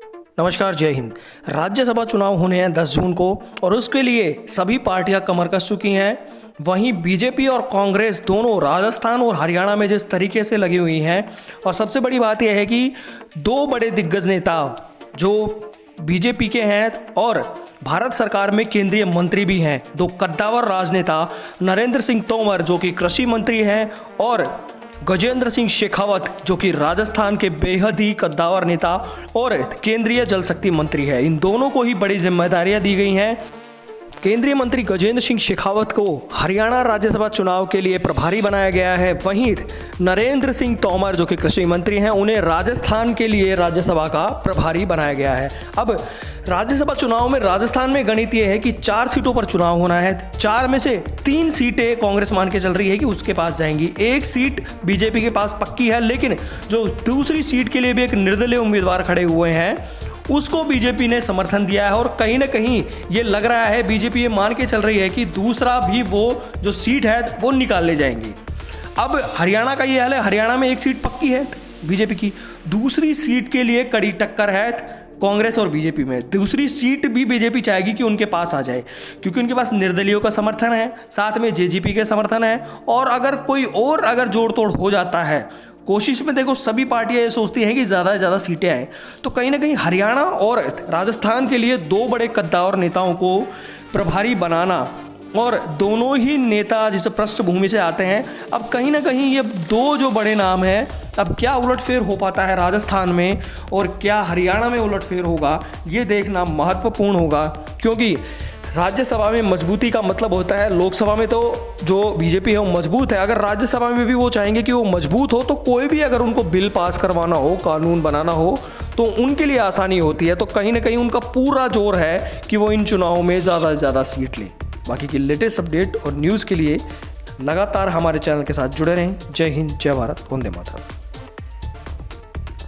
नमस्कार, जय हिंद। राज्यसभा चुनाव होने हैं 10 जून को और उसके लिए सभी पार्टियां कमर कस चुकी हैं। वहीं बीजेपी और कांग्रेस दोनों राजस्थान और हरियाणा में जिस तरीके से लगी हुई हैं, और सबसे बड़ी बात यह है कि दो बड़े दिग्गज नेता जो बीजेपी के हैं और भारत सरकार में केंद्रीय मंत्री भी हैं, दो कद्दावर राजनेता नरेंद्र सिंह तोमर जो कि कृषि मंत्री हैं और गजेंद्र सिंह शेखावत जो कि राजस्थान के बेहद ही कद्दावर नेता और केंद्रीय जल शक्ति मंत्री है, इन दोनों को ही बड़ी जिम्मेदारियां दी गई हैं। केंद्रीय मंत्री गजेंद्र सिंह शेखावत को हरियाणा राज्यसभा चुनाव के लिए प्रभारी बनाया गया है। वहीं नरेंद्र सिंह तोमर जो कि कृषि मंत्री हैं, उन्हें राजस्थान के लिए राज्यसभा का प्रभारी बनाया गया है। अब राज्यसभा चुनाव में राजस्थान में गणित यह है कि 4 सीटों पर चुनाव होना है। 4 में से 3 सीटें कांग्रेस मान के चल रही है कि उसके पास जाएंगी, 1 सीट बीजेपी के पास पक्की है, लेकिन जो दूसरी सीट के लिए भी एक निर्दलीय उम्मीदवार खड़े हुए हैं उसको बीजेपी ने समर्थन दिया है। और कहीं ना कहीं ये लग रहा है, बीजेपी ये मान के चल रही है कि दूसरा भी वो जो सीट है वो निकाल ले जाएंगी। अब हरियाणा का ये हाल है, हरियाणा में 1 सीट पक्की है बीजेपी की, दूसरी सीट के लिए कड़ी टक्कर है कांग्रेस और बीजेपी में। दूसरी सीट भी बीजेपी चाहेगी कि उनके पास आ जाए, क्योंकि उनके पास निर्दलीयों का समर्थन है, साथ में जेजेपी के समर्थन है। और अगर कोई और अगर जोड़ तोड़ हो जाता है, कोशिश में देखो सभी पार्टियां ये सोचती हैं कि ज़्यादा से ज़्यादा सीटें आएँ, तो कहीं ना कहीं हरियाणा और राजस्थान के लिए 2 बड़े कद्दावर नेताओं को प्रभारी बनाना, और दोनों ही नेता जिस पृष्ठभूमि से आते हैं, अब कहीं ना कहीं ये 2 जो बड़े नाम हैं, अब क्या उलटफेर हो पाता है राजस्थान में और क्या हरियाणा में उलटफेर होगा, ये देखना महत्वपूर्ण होगा। क्योंकि राज्यसभा में मजबूती का मतलब होता है, लोकसभा में तो जो बीजेपी है वो मजबूत है, अगर राज्यसभा में भी वो चाहेंगे कि वो मजबूत हो, तो कोई भी अगर उनको बिल पास करवाना हो, कानून बनाना हो, तो उनके लिए आसानी होती है। तो कहीं ना कहीं उनका पूरा जोर है कि वो इन चुनावों में ज़्यादा से ज़्यादा सीट लें। बाकी की लेटेस्ट अपडेट और न्यूज़ के लिए लगातार हमारे चैनल के साथ जुड़े रहें। जय हिंद, जय भारत, वंदे मातरम।